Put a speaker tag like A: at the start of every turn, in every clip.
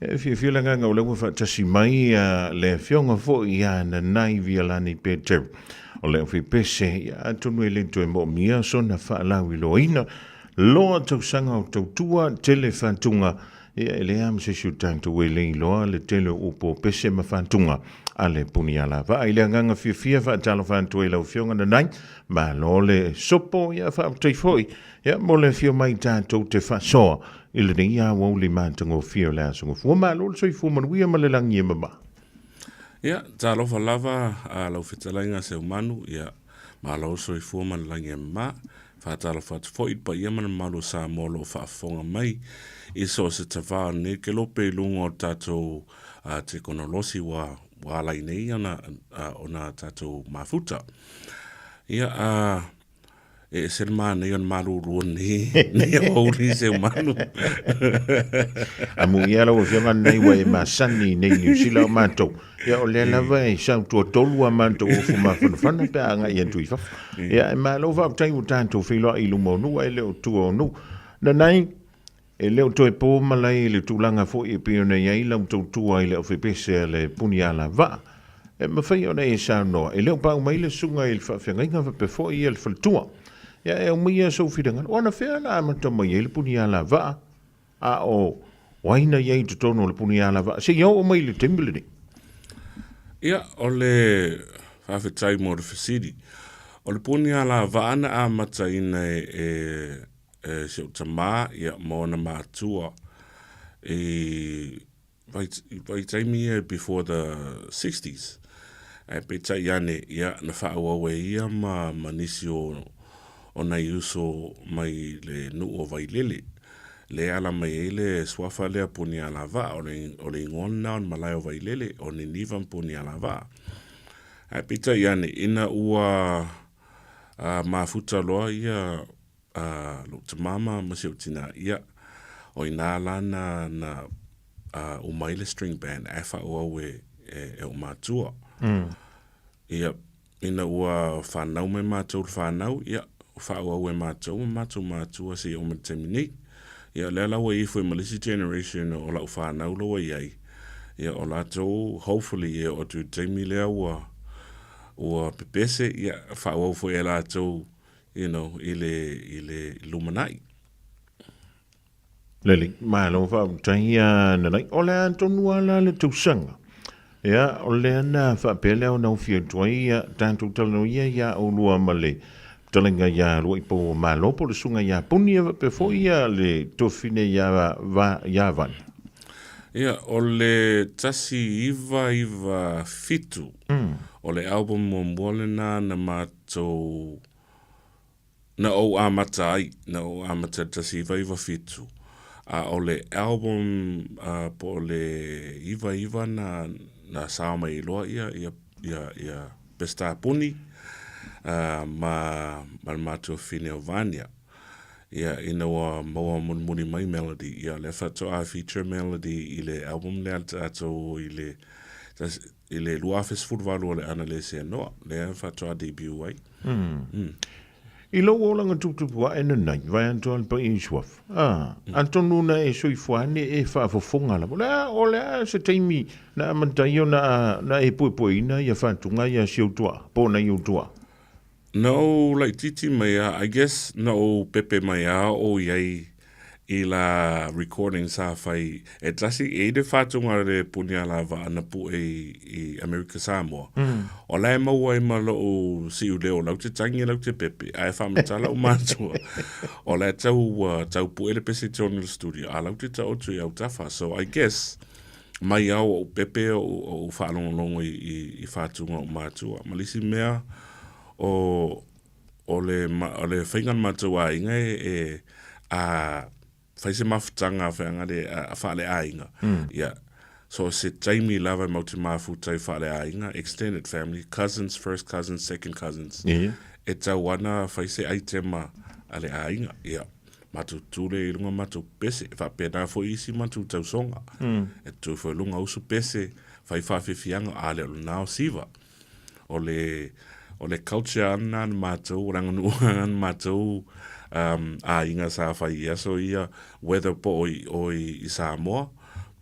A: Fiolanga ngau lau fa tasi mai le fionga fo ia Nanai Viellani Peteru. O leo fi pese ia tonu ele to mo mia so na fa la wiloina. Loa tau sanga o tau tua tele fantunga. Ia ele am se shutang to wele loa le tele upo pese ma fantunga. Ale PUNIALAVA'A ile nganga fia fa talo fantu ele fionga Nanai. Ma lo le sopo ia fa tai foi. Ia mo le fio mai tatou te fa soa. Ile ni Aoauli mātango fio la sungo fua malo so I fua manuia ma le langi e mama.
B: Ia, tā lofa lava a lau whitalainga se umanu, ia, ma lau so I fua ma le langi e mama, whātala whātafo pa ia mana malu sa molo whaafonga mai, I so se tawha ne ke lope lungo tātou te konolosi wa lai nei ana ona tātou mafuta. Ia, e se mana yon malu ruon ni Aoauli se umanu.
A: Amu ia lau whianga nei wa e masani nei New Zealand mātou. Ia o lea lava e sau tua tolu a mātou o fuma whanawhana pe anga i antu I whafu. Ia e maa lau whau taimu tātou whiloa I lumo nu e leo tua o nu. Nanai e leo toi pō malai le tūlanga fo I pio nei ai lau tau tua I leo whipese le PUNIALAVA'A. E mawhai o nei e sau noa. E leo pāu mai le sunga I le whawhianga inga pe fo I le whaltua. Ia e o mia so whirangan. Oana whea na amata mai e le PUNIALAVA'A. A o waina iei te tono le PUNIALAVA'A. Se iau o mai le tembilini.
B: Ia, o le whawhetai mo le whasiri. O le PUNIALAVA'A na amata ina se o tamā, ia mo na mātua. Vai taimi before the 60s. E peitai ane, ia, na whaauawe ia ma nisi o nei uso mai le nuu o vailele. Le ala mai ele swafa lea PUNIALAVA'A o le ingona on malai o vailele o ni nivan PUNIALAVA'A. A pita iane ina ua mafuta loa ia lo te mama masi o tina ia o ina lana na umaile string band afa oawe e o matua. Ia ina ua whanau mai mātou whanau ia whaaua e mātou se o matamini. Ia lea lawa I fwe malisi generation o lau whanau lawa iai. Ia o latou, hopefully, ia o tu taimi lea ua pepese, ia whaaua fwe e latou, you know, ile lumanai.
A: Leli, malo whau taia nanai. O lea tonu ala le tausanga. Ia, o lea na whapele au nau fia tuai ia, tātou talano ia o lua male. Talenga ia roi po malopo le sunga ia punia pe fo ia le tofine ia van.
B: Ia o le tasi iva fitu. O le album mo mwalena na mato na o amata ai, na o amata tasi iva fitu. O le album po le iva na saama iloa ia pesta puni. Ma matua fine o vania. Ia ina wa maua muni mai melody. Ia le whatoa feature melody I le album le ato I le luafes futvalu o le analese anoa. Le whatoa debut ai.
A: I lo o langa tupua e nanai, vai anto al pa insuaf. Antonu na e soifuane e whaafofonga la. O lea se teimi na amantaio na e puepueina ia whantunga ia siautua, pōna iutua.
B: No, like titi maya, I guess no pepe maya o iai I la recording sa fai e tasi e de whatunga le PUNIALAVA'A na pu I Musika Samoa. O lai maua ma lo si u leo lau te tangi lau te pepe, ai whamatala o mātua. O lai tau pu ele pese tonil studio, a lau te tau tu au tafa. So I guess mai au o pepe o whalongolongo I whatunga o mātua. Malisi mea, o le whaingan matua inga a whaise mafutanga whaanga le a whaale a inga. Yeah. So se taimi lava mauti mafutai whaale a inga, extended family, cousins, first cousins, second cousins.
A: Yeah.
B: E tau wana whaise aitema ale a inga. Yeah. Matu tūle I lunga matu pese, whapena fo isi matu tau songa. E tu fo lunga usu pese, whai whawhiwhianga a le nao siva. O le culture ana mātou, ranganuanga mātou, a inga sa whai ia, so ia weather po o I Samoa,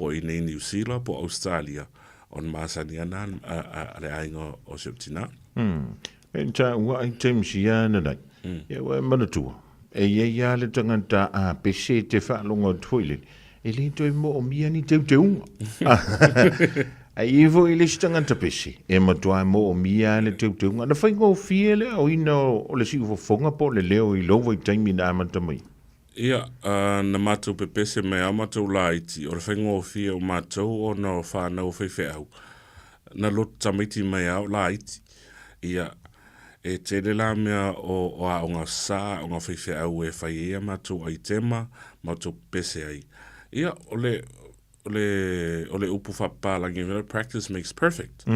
B: po i nei New Zealand, po Australia, on masani anan a le ainga o septina.
A: Ta ua I temsi ana nei. Ia wa manatua. E ia le tangata a pese te whaalonga tuile. E le toi mo o mia ni teu teunga. A ivo I le tangata pese. E matua mo o mia le teu teunga. Na whainga o fie le o ina o le si ufofonga po le leo I lovo I taimi na amata mai.
B: Ia, na mātou pepese me a mātou la iti, o le whainga o fia o mātou o na whanau whaiwhe au. Na lotu tamaiti mai au la iti. Ia, e te la mea o a o ngā sā, o ngā whaiwhe au e whai ea mātou ai tema, mātou pese ai. Ia, ole upu whapalangi, practice makes perfect.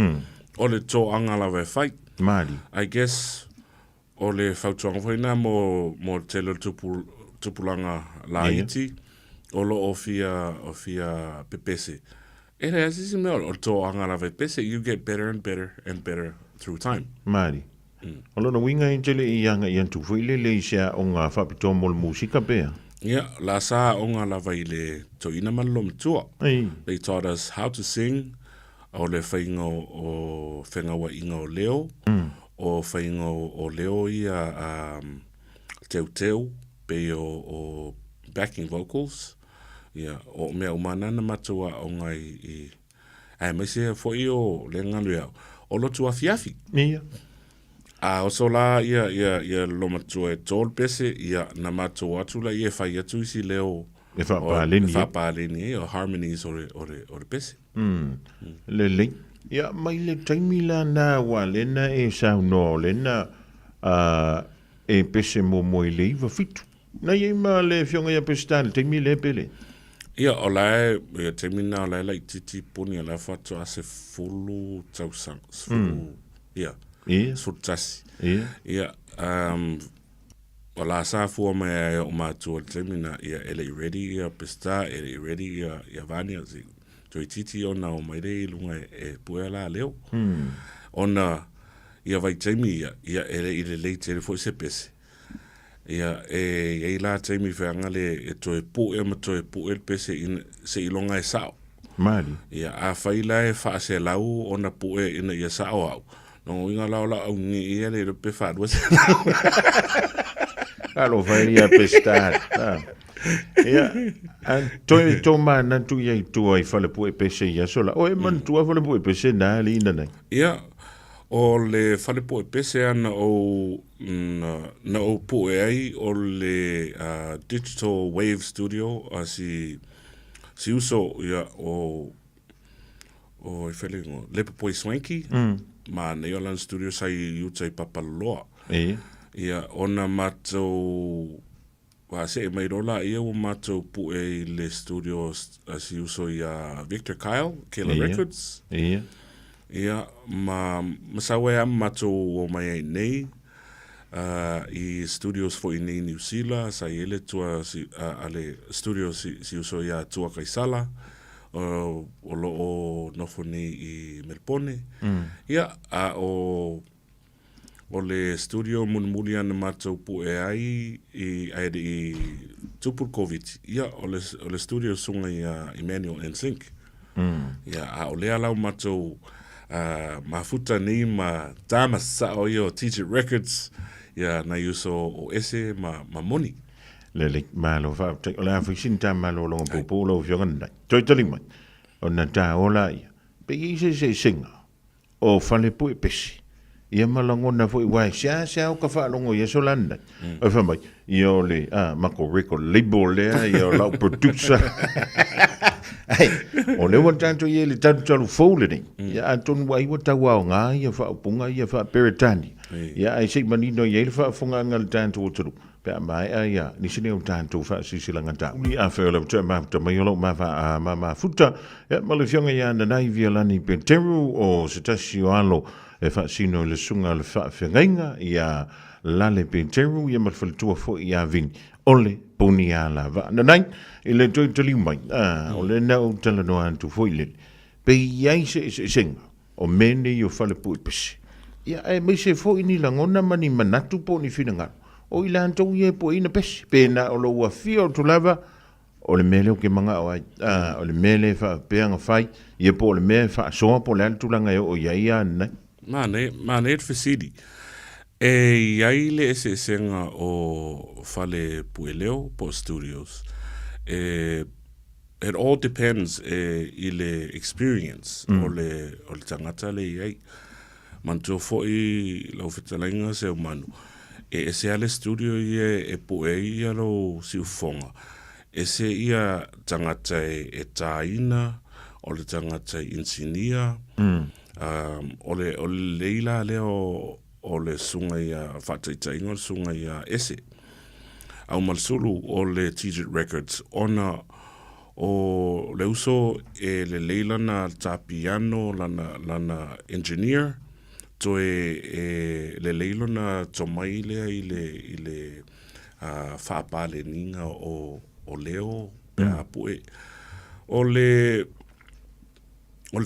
B: Ole tō angalawe whai.
A: Māri.
B: I guess, ole whautuanga whaina mo te lo tupulanga la iti, olo o fia pepese. E rea sisi mea, o tō angalawe pese, you get better and better and better through time.
A: Māri. Olo na winga I tele I anga I antu whaile le isia o ngā whapitoa mo le musika pēa.
B: Yeah, la sa o ngā lawa I le to ina manlom tua. They taught us how to sing, o le whainga o whengawa inga o leo, o whainga o leo ia teu, pe o backing vocals. Yeah, o mea umanana matua o ngai ai mai se fo I o le ngalu au. O lotu afiafi.
A: Ia.
B: O so la ia lo matua e tol pese ia na matua atu la ia whai atu isi leo
A: E whapāleni.
B: E whapāleni o harmonies o re pese.
A: Le le. Ia mai le taimi la nā wa lena e sau no lena e pese mo moi le iwa fitu. Na ye ma le fionga ia pese tāle taimi le pele.
B: Ia o lai, ia taimina o lai la titi puni a la whatu a se fulu tausang. Ia.
A: Ia.
B: Sutasi.
A: Ia.
B: Ia. O la sa fua mai o mātua taimina ia ele ready ia pesta, ele ready ia vania zi. Toi titi o na o mai rei lunga e pue la leo. Ona ia vai taimi ia ele ile leite ele fo se pese. Ia e la taimi whaanga le e toe pu e ma toe pu e pese se ilonga e sao.
A: Mari.
B: Ia a whaila e wha se lau o na pu e ina ia sao au. No inga lau au ni ia le pe whaadua se lau.
A: Alo vai ia pestar. Ia. Toi to mana tu ia tu ai fale pu e pese ia sola. O e man tu fale pu e pese na li ina nei.
B: Ia. O le whalepo e pese ana na o pu e ai o le Digital Wave Studio si uso ia o e whalengo Lepo Swanky ma Neoland Studio sai utai papaloa ia ona matou wa se mai rola ia o matou pu e le studio si uso ia Victor Kyle Killer Records Ia, masawe am matou o mai nei, I studios fo I nei New Zealand, sa ele tua ale studios si uso ia tua kaisala, o lo o nofo nei I Melbourne. Ia, o le studio munmuli ana matou pu e ai I tupur COVID. Ia, o le studio sunga ia Emmanuel and Sink. Ia, o le alau matou mafuta ni ma tama sa o yo Teacher Records ya na yuso o ese ma moni
A: le malo fa la fisin ta malo lo popo lo fiona toi tali mai ona ta ola ia pe se singa o fale pu e pesi ia malango na foi wa sia o ka fa longo ia solanda o fa mai io le mako record label le io la producer ai o le wantanto ye le tanto fole ya anton wai wa tawa nga ia fa punga ia fa peritani ya ai sei manino ye fa funga ngal tanto tru pe mai ia ni sine o tanto fa sisilanga ta ni a fa le ma ta mai lo ma fa ma futa ya ma le fionga ya Nanai Viellani Peteru o Sitasio alo e fa sino le sunga le fa fenga ia lale Peteru ia ma fa tu fo ia vin ole PUNIALAVA'A nanai ile toi tali mai o le na o tala no antu foile pe ia se senga o mene yo fale pu pese ia e me se fo ini langona mani manatu po ni finanga o ila anto ye po ina pese pe na o lo wa fio to lava o le mele o ke manga o o le mele fa peanga fai ye po le me fa so po le tulanga o ia na
B: Mane et fesidi. E iai le ese senga o fale pueleo po studios. It all depends i le experience o le tangata le iai. Mantua fo i lau fitalainga se o manu. Ese ale studio ia e pue ia lo siufonga. Ese ia tangata e taina, o le tangata insinia, o le leila leo o le sunga ia whataitainga o le sunga ia ese. Au malsulu o le T-Jet Records ona o le uso e le leila na tapiano lana engineer to le leilo na tomai lea i le whaapale ninga o leo pe apue. O le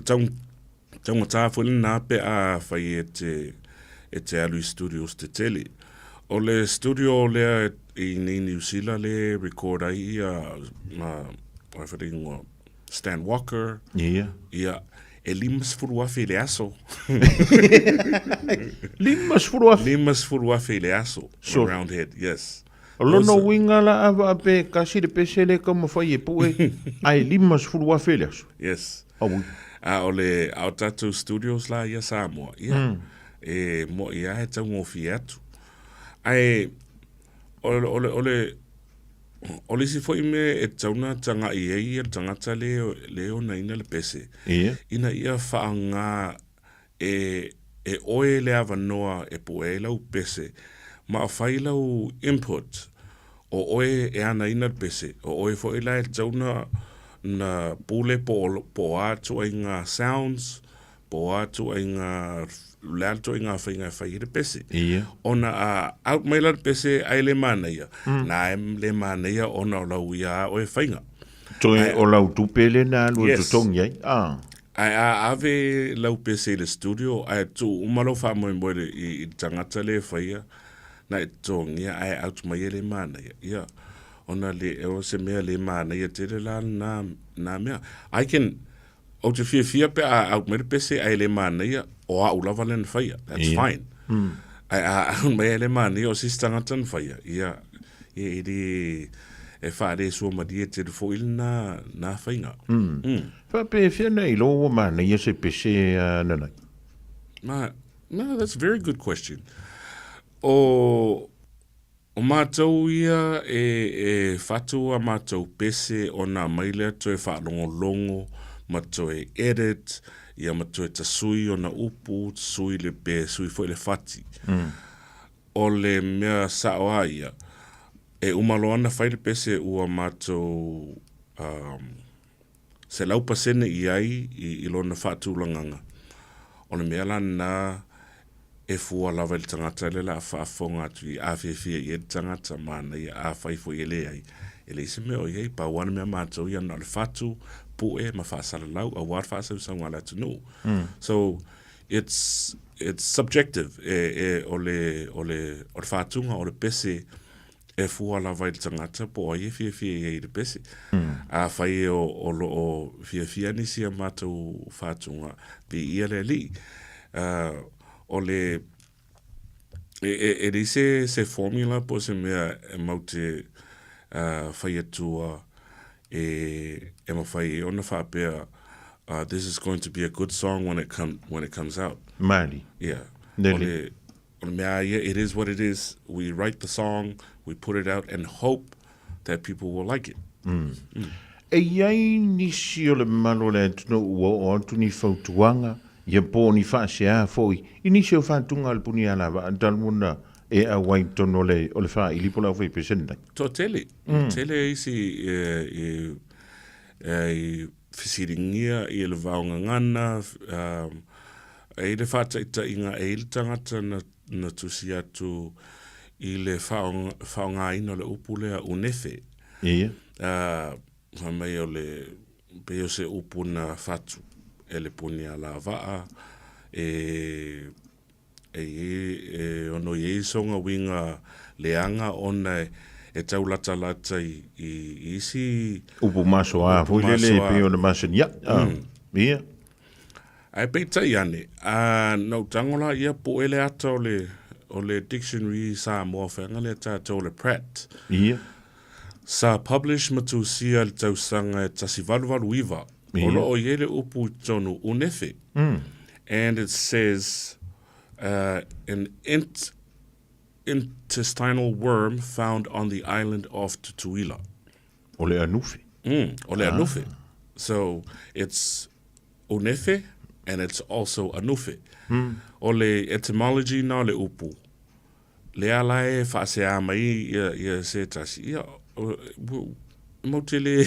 B: taunga tāwhuli nā pe a whai e te alui studios te tele. O le studio lea i New Zealand le record ai Stan Walker.
A: ia
B: E limas furuafe le aso.
A: limas
B: furuafe le aso.
A: So,
B: Roundhead, yes.
A: o lono winga la ava pe kasi de pesele kama fai e pue ai limas furua felias.
B: Yes.
A: Ole
B: au tatu studios la ia Samoa. Ia. E mo ia e tau ngofi atu. Ai ole si foi me e tauna tanga i tangata leo na ina le pese. Ina ia whaanga e oe le ava noa e pue lau pese. Ma whai lau input o oe e ana ina le pese. O oe foi la e tauna na pule po atu ai ngā sounds, po atu ai ngā lalto i ngā whainga whai le pese. Ona out mai la le pese ai le mana ia. Na le mana ia ona o lau ia o e whainga.
A: Toi o lau tupele na lua tutongi ai.
B: Ai ave lau pese le studio, ai tu umalo wha moe moe i tangata le whaia, na e tongi ai out mai le mana ia. Ia. Ona le o se mea le mana ia tere la na mea. I can o te fia pe out mai le pese ai le mana ia o a ulava le whaia. That's fine. Ai out mai le mana ia o si tangata le whaia. Ia. Ia iri e whaare sua madia te rufo ili na whainga.
A: Pe fia nei lo o mana ia se pese nanai.
B: No, that's a very good question. O mātou ia e whatu a mātou pese o nā maile to e whaalongolongo, ma to e edit, ia ma to e tasui o na upu, sui le pe, sui fo le whati. O le mea saoa ia, e umalo ana whaile pese ua mātou se laupa sene i ai i lona whaatulanganga. O le mea lana e fua lava i tangata le la whaafonga atu i awhiawhia i e tangata mana i a whaifo i le ai. E le isi meo i ei, pa wana mea mātou i ana le whatu, pu e ma whaasala lau, a war whaasau saunga la tunu. So, it's subjective. O le whaatunga, o le pese, e fua lava i tangata, po a i whiawhia i le pese. A whai o whiawhia nisi a mātou whaatunga, pi ia le li. O le se formula po se mea e maute whai atua e ma whai ona whapea this is going to be a good song when it comes out.
A: Mali.
B: Yeah.
A: Nele.
B: O le mea ia, it is what it is. We write the song, we put it out and hope that people will like it.
A: E iai nisi o le malo le tunu ua o antu ni whautuanga ia po ni whaasea foi. Inisi o whantunga al PUNIALAVA'A talmuna e a wai tono le o le wha ili pola whai pesenda.
B: To tele. Tele isi whisiringia i le vaonga ngana, e le whataita inga e le tangata na tusi atu i le whaonga ina le upulea unefe.
A: Ia.
B: Mai o le peo se upu na whatu. E le PUNIALAVA'A ono i songa winga leanga ona e tau lata i isi
A: Upu maso a fo lele pe o na maso ya. Ia.
B: Ai peitai ane, nau tangola ia po ele ata o le dictionary Samoa whenga le tātou le Pratt.
A: Ia.
B: Sa publish matusia le tausanga e tasi valuvalu iwa. Olo o yele upu tonu unefe. And it says, an intestinal worm found on the island of Tutuila.
A: Ole anufi.
B: Ole anufi. So it's unefe, and it's also anufi. Ole etymology na le upu. Le alae whaasea mai ia se tasi. Ia, mautele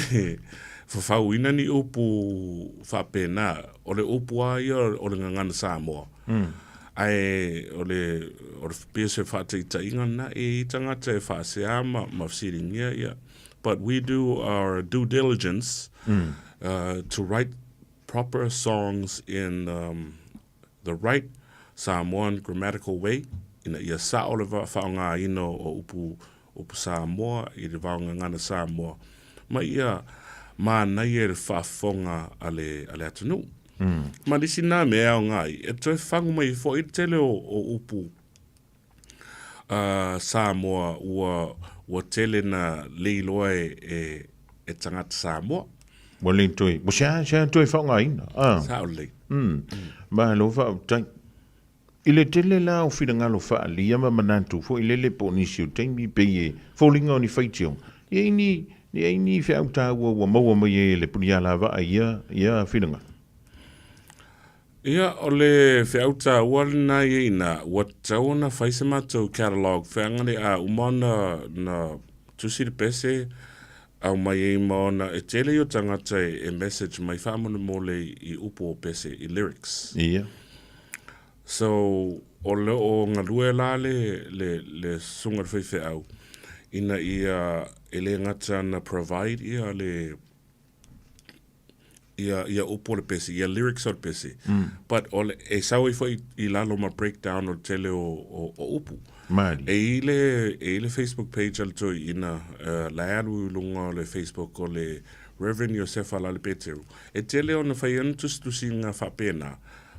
B: whawhauina ni upu whapena. Ole upu a ia ole ngangana Samoa. Ai ole pese whateita inga na e tangata e whaasea mawsiringia ia. But we do our due diligence to write proper songs in the right Samoan grammatical way. Ina ia sa ole whaonga ino o upu Samoa, i le vaonga ngana Samoa. Ma ia nei e le whaafonga ale atunu. Ma nisi nā mea o ngai, e toi whangu mai fo i tele o upu Samoa ua tele na leiloa e tangata Samoa.
A: Wale toi. Mo sia toi whaonga ina.
B: Sa o lei.
A: Ma lo wha tai. Ile tele la o whina ngalo wha li ama manantu fo ile le po nisi o teimi peye fo linga o ni whaitio. Ia ini whiau tā ua maua mai e le PUNIALAVA'A ia whina.
B: Ia o le whiauta ualina i ina ua tauna whaise mātou catalog whangane a umana na tusiri pese au mai e maona e tele o tangata e message mai whamana mole i upo o pese i lyrics.
A: Ia.
B: So o le o ngā lue la le sunga whaiwhi au ina ia ele ngata na provide ia le ia upo le pese, ia lyrics o le pese. But o le e sau i lalo ma breakdown o tele o upu.
A: Mari.
B: E le Facebook page al toi ina la alu lunga le Facebook o le Reverend Musika Peteru. E tele o na whaian tustusi ngā whapena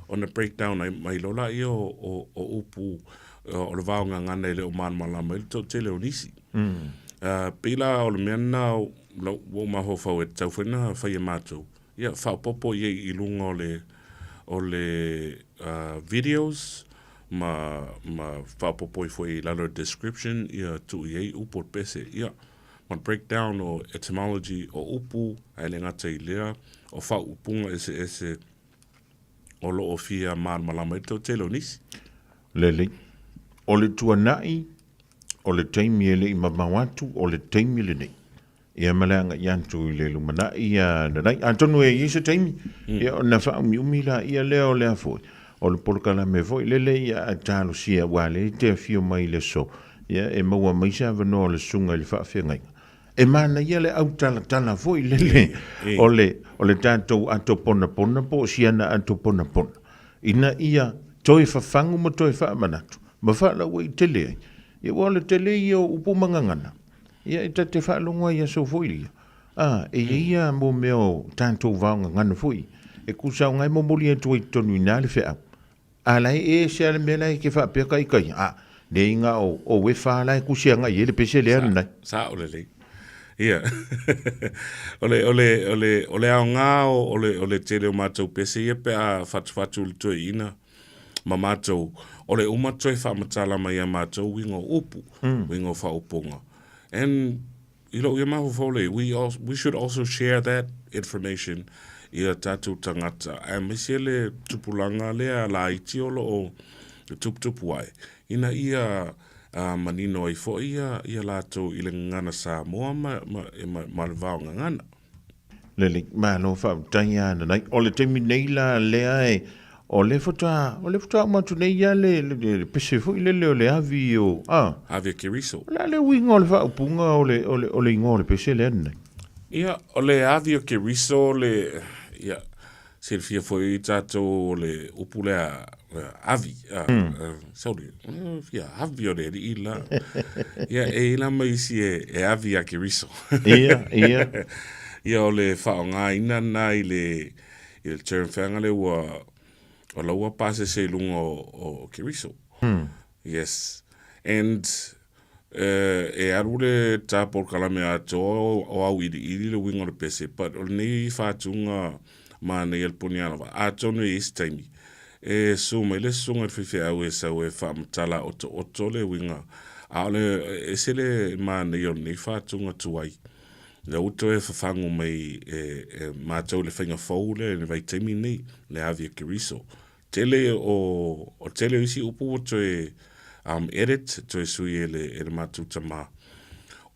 B: o na breakdown mai lola i o upu o le vaonga ngana i le o malama i to tele o nisi. Pila o le meana o maho whau e tau whaina whaia mātou. Ia whaopopo i lunga o le videos ma whaopopo i fwoi lalo description ia tu i upo pese. Ia, ma breakdown o etymology o upu ai le ngata i lea o whau upunga ese o lo o fia malama i to tele o nisi.
A: Lele. O le tuanai, o le teimi ele i mamawatu, o le teimi le nei. Ia malanga i antu i le lumana, ia nanai, antonu e isa teimi. Ia o na wha umila ia leo lea foi. O le polkala me foi, lele ia a talo sia wale, te fio mai le so. Ia e maua maisa vano le sunga le wha whia ngai. E mana ia le au tala foi, lele. O le tātou ato pona po, siana ato pona. Ina ia toi whafangu ma toi wha manatu. Ma whala wei tele ai. Ia wale tele ia o upu mangangana. Ia e te whalonga ia so foi ia. E ia mo meo tātou vaonga ngana foi. E kusau ngai momoli e toi tonu ina le whea. Alai e se ale mea lai ke wha pia kai. Ne inga o we whalai kusia ngai ele pese le anu nai.
B: Sa ole lei. Ia. Ole ao ngā ole tele o mātou pese ia pe a whatu le toi ina. Ma mātou, ole umatoi whamatala mai a mātou wingo upu, wingo whaupunga. And, ia mahu whaule, we should also share that information ia tātou tangata. A mese le tupulanga lea la iti olo o tuputupu ai. Ina ia manino i fo ia lātou i le ngana Samoa ma le vao ngana.
A: Lele, ma no whautai ana nai. O le teimi nei la lea e, o le fota matu nei ia le pese fo le le avi o
B: Avi Kiriso.
A: La le wingo le whaupunga o le ingo le pese le ane.
B: Ia, o le avi o Kiriso le ia Silfia foi tato le upulea avi. Sorry. Fia avi o le ila. Ia ila mai si e avi a kiriso.
A: Ia.
B: Ia o le whaonga ina na i le term whanga le o laua pase se lunga o kiriso. Yes. And e arule tapo kalame ato o au ili le winga le pese. But o nei whatunga mana i Punialava. Ato no i istaimi. E suma ile sunga fifi au e sau e whaamtala oto le winga. Aole e sele mana i o nei whatunga tuai. Le uto e whawhangu mai mātou le whainga whaule le vai teimi nei le avia kiriso. Tele o tele isi upu to e edit to e sui e le mātou tama.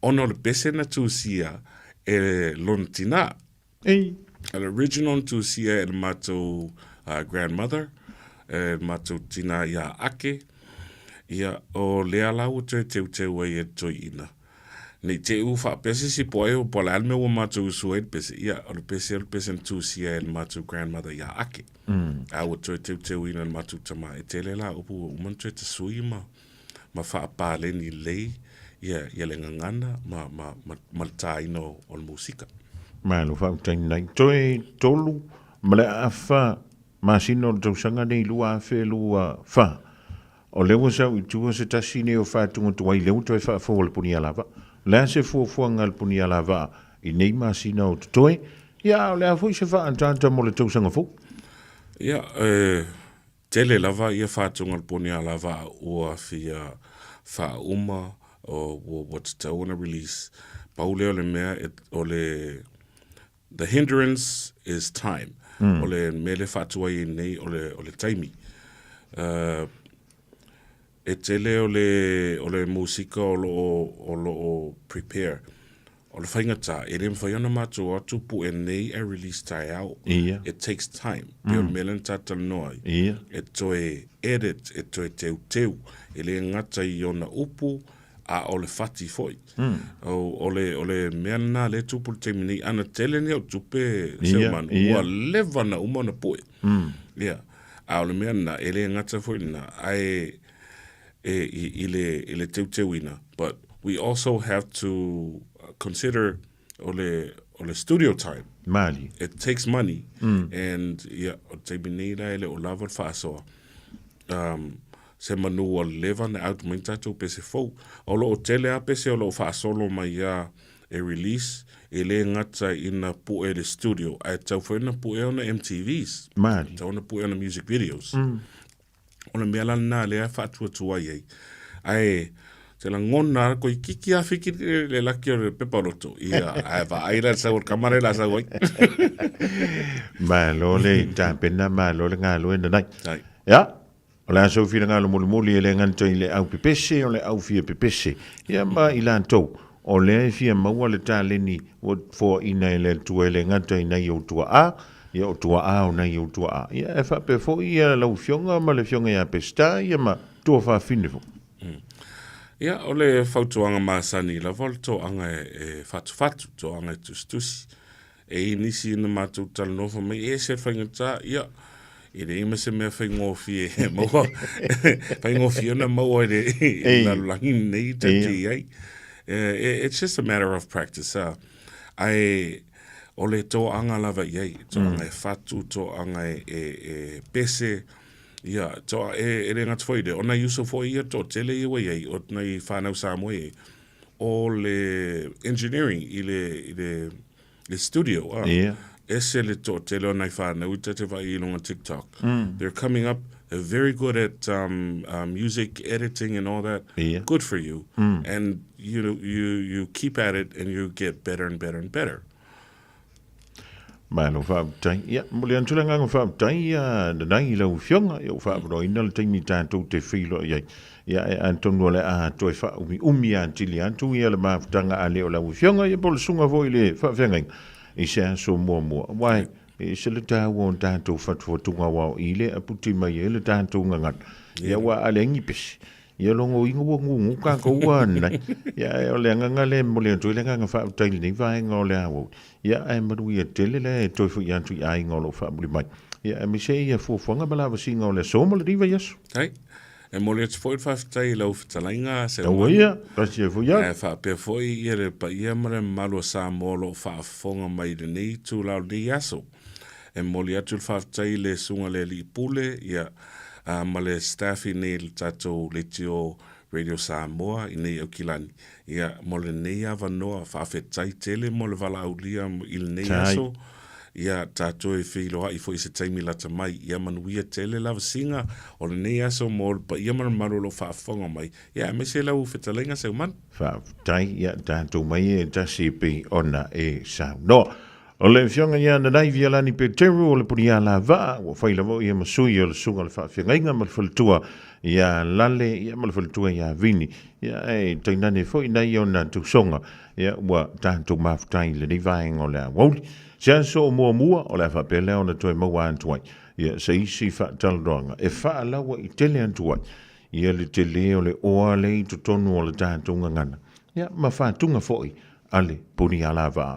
B: Ono le pese na tu sia e lontina. An original tu sia e le mātou grandmother, e mātou tina ia ake, ia o lea lau to e teu e to ina. Nei te ufa pese si poe o pola alme o mātou sued pese, ia o le pese tu sia e le mātou grandmother ia ake. A o to e teu ina le mātou tama e tele la upu umantu e te sui ma whaapale ni lei ia le ngangana ma ta ino o le musika.
A: Malo whautai nei. Toi tolu, male a wha, masino o tausanga nei lua a whe lua wha. O lewa sau i tua se tasine o whātunga tuai leu toi wha fo le Punialava. Lea se fuafuanga le Punialava i nei masino o toi. Ia o lea fui se wha antanta mo le tausanga fo.
B: Ia, tele lava ia whātunga le Punialava ua fia wha o what's tauna release. Paule o le mea o le the hindrance is time. O le mele whatua i nei o le taimi. E tele o le musika o lo prepare. O le whaingata, e rem whaiona mātou atu pu e nei a release tai au. It takes time. Pio melen tata noi. E toe edit, e toe teu. E le ngata i ona upu, a o le fati foi. O le mea na le tupu le teimi ana tele ni au tupe seuman. Ua leva na umana poe. A o le mea na e le ngata foi na ai i le teu ina. But we also have to consider o le studio time.
A: Mali.
B: It takes money. And o teimi nei la ele o lava whaasoa. Se manu o leva na out mai tatou pese fou. O lo o tele a pese o lo whaasolo mai a release e le ngata ina pu e le studio. A tau whaina pu e ona MTVs.
A: Mali.
B: Tau na pu e ona music videos. O le mea lana le a whaatua tua iei. Ai, se la ngona ko i kiki a whiki le laki o le peparoto. Ia, ai wa aira sa o kamare la sa wai.
A: Malo le tapena, malo le ngalo e nanai.
B: Ai.
A: Ja. O le aso fina ngalo muli e le nganta i le au pepese o le au fia pepese. Ia ma i lantou. O le fia maua le tāleni o fo ina i le tua le nganta i nei o tua a. Ia o tua a o nei o tua a. Ia e whape fo ia lau fionga ma le fionga ia pesta. Ia ma tua wha finifo.
B: Ia o le whautuanga māsani la volto anga e whatu to anga e tustusi. E nisi ina mātou talanofa mai e se whaingata ia. I re ima se mea whaingofi e maua. Whaingofi ona maua e la langi nei tati ai. It's just a matter of practice. Ai o le tō anga lava iei. Tō anga e whatu, tō anga e pese. Ia, tō e re ngata whaide. O nei uso fo ia tō tele iwa iei. O nei whanau Samoa iei. O le engineering i le studio. Ese le to tele nai whānau i te whai ilonga TikTok. They're coming up. They're very good at music editing and all that. Good for you. And you keep at it and you get better and better and better.
A: Malo whaabutai. Ia, muli antulanga ngā whaabutai nanai lau fionga. Ia whaaburo ina le taimi tātou te whilo iai. Ia e antonu le a toi umi antili antu ia le mafutanga a leo lau fionga. Ia pole sunga vo i le whaafengai. I se aso mua. Wai, i se le tāu o tātou whatuatunga wao i le aputi mai e le tātou ngangat. Ia wa ale ngipesi. ia longo inga ngu ka ko wana ia o le nga le mo le to le nga fa tai ni va nga le awo ia ai maru ia tele le to fu ia tu ai nga lo fa buli mai ia mi se ia fu nga bala va singa le so mo le riva yes
B: Hai. E mo le foi fa tai lo fitalainga se
A: o ia ka se fu ia
B: e fa pe foi ia le pa ia mare malo sa mo lo fa fonga mai de nei tu la di aso e mo le atu fa tai le sunga le li pule ia ma le staffi nei le tato le tio Radio Samoa nei o kilani ia mo le nei ava noa fa fe tai tele mo le vala aulia il nei aso ia tato e filo ai foi se taimi la tamai ia manuia tele la singa o le nei aso mo pa ia maru lo fa fonga mai ia me se la u fetalenga se man
A: fa tai ia tato mai e SEP ona e sa no o le fionga ia Nanai Viellani Peteru o le PUNIALAVA'A o fai lavo ia masui o le sunga le whawhiangainga ma le whaltua ia lale ia ma le whaltua ia vini ia e tainane foi nei o na tusonga ia ua tātou mafutai le ni vaenga o le Aoauli sia so mua o le whapele o na toi maua antuai ia se isi whatalronga e whaalawa i tele antuai ia le tele o le oa le i tutonu o le tātou ngangana ia ma whatunga foi ale PUNIALAVA'A